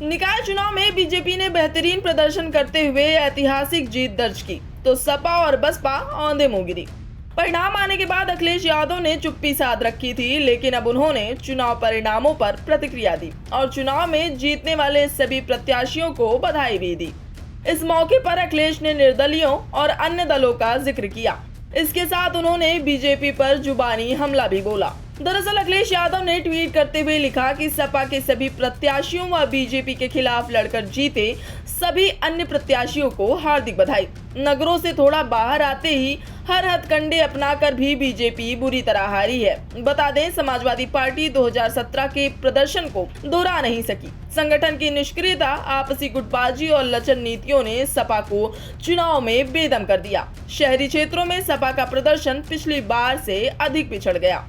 निकाय चुनाव में बीजेपी ने बेहतरीन प्रदर्शन करते हुए ऐतिहासिक जीत दर्ज की तो सपा और बसपा औंधे मुंह गिरी। परिणाम आने के बाद अखिलेश यादव ने चुप्पी साध रखी थी, लेकिन अब उन्होंने चुनाव परिणामों पर प्रतिक्रिया दी और चुनाव में जीतने वाले सभी प्रत्याशियों को बधाई भी दी। इस मौके पर अखिलेश ने निर्दलियों और अन्य दलों का जिक्र किया। इसके साथ उन्होंने बीजेपी पर जुबानी हमला भी बोला। दरअसल अखिलेश यादव ने ट्वीट करते हुए लिखा कि सपा के सभी प्रत्याशियों व बीजेपी के खिलाफ लड़कर जीते सभी अन्य प्रत्याशियों को हार्दिक बधाई। नगरों से थोड़ा बाहर आते ही हर हथकंडे अपनाकर भी बीजेपी बुरी तरह हारी है। बता दें, समाजवादी पार्टी 2017 के प्रदर्शन को दोहरा नहीं सकी। संगठन की निष्क्रियता, आपसी गुटबाजी और लचर नीतियों ने सपा को चुनाव में बेदम कर दिया। शहरी क्षेत्रों में सपा का प्रदर्शन पिछली बार से अधिक पिछड़ गया।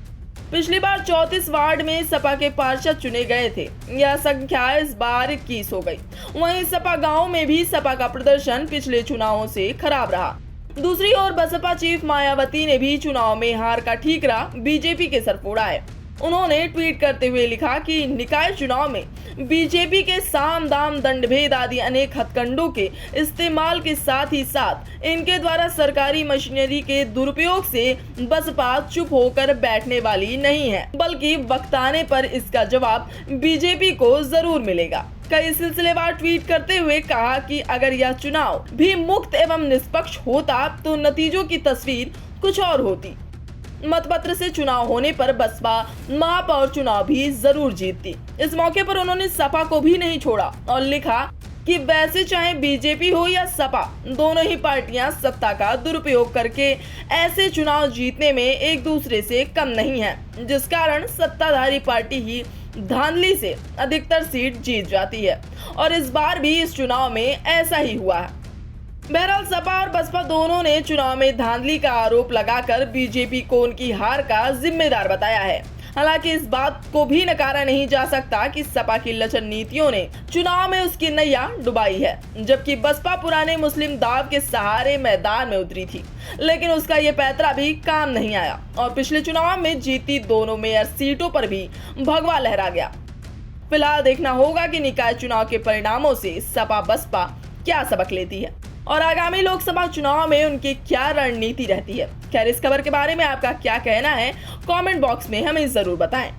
पिछली बार 34 वार्ड में सपा के पार्षद चुने गए थे, यह संख्या इस बार 21 हो गई। वहीं सपा गांव में भी सपा का प्रदर्शन पिछले चुनावों से खराब रहा। दूसरी ओर बसपा चीफ मायावती ने भी चुनाव में हार का ठीकरा बीजेपी के सर फोड़ा है। उन्होंने ट्वीट करते हुए लिखा कि निकाय चुनाव में बीजेपी के साम दाम दंड भेद आदि अनेक हथकंडों के इस्तेमाल के साथ ही साथ इनके द्वारा सरकारी मशीनरी के दुरुपयोग से बसपा चुप होकर बैठने वाली नहीं है, बल्कि वक्त आने पर इसका जवाब बीजेपी को जरूर मिलेगा। कई सिलसिलेवार ट्वीट करते हुए कहा कि अगर यह चुनाव भी मुक्त एवं निष्पक्ष होता तो नतीजों की तस्वीर कुछ और होती। मतपत्र से चुनाव होने पर बसपा माप और चुनाव भी जरूर जीतती। इस मौके पर उन्होंने सपा को भी नहीं छोड़ा और लिखा कि वैसे चाहे बीजेपी हो या सपा, दोनों ही पार्टियां सत्ता का दुरुपयोग करके ऐसे चुनाव जीतने में एक दूसरे से कम नहीं है, जिस कारण सत्ताधारी पार्टी ही धांधली से अधिकतर सीट जीत जाती है और इस बार भी इस चुनाव में ऐसा ही हुआ है। बहरहाल सपा और बसपा दोनों ने चुनाव में धांधली का आरोप लगाकर बीजेपी को उनकी हार का जिम्मेदार बताया है। हालांकि इस बात को भी नकारा नहीं जा सकता कि सपा की लचर नीतियों ने चुनाव में उसकी नैया डुबाई है, जबकि बसपा पुराने मुस्लिम दाव के सहारे मैदान में उतरी थी, लेकिन उसका ये पैतरा भी काम नहीं आया और पिछले चुनाव में जीती दोनों मेयर सीटों पर भी भगवा लहरा गया। फिलहाल देखना होगा कि निकाय चुनाव के परिणामों से सपा बसपा क्या सबक लेती है और आगामी लोकसभा चुनाव में उनकी क्या रणनीति रहती है। खैर, इस खबर के बारे में आपका क्या कहना है, कमेंट बॉक्स में हमें जरूर बताएं।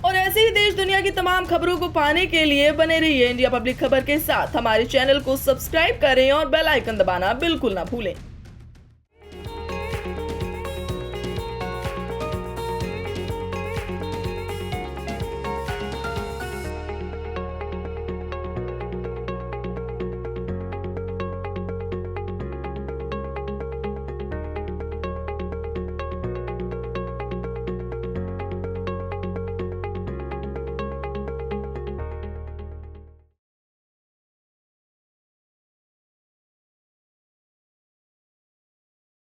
और ऐसे ही देश दुनिया की तमाम खबरों को पाने के लिए बने रहिए इंडिया पब्लिक खबर के साथ। हमारे चैनल को सब्सक्राइब करें और बेल आइकन दबाना बिल्कुल ना भूलें।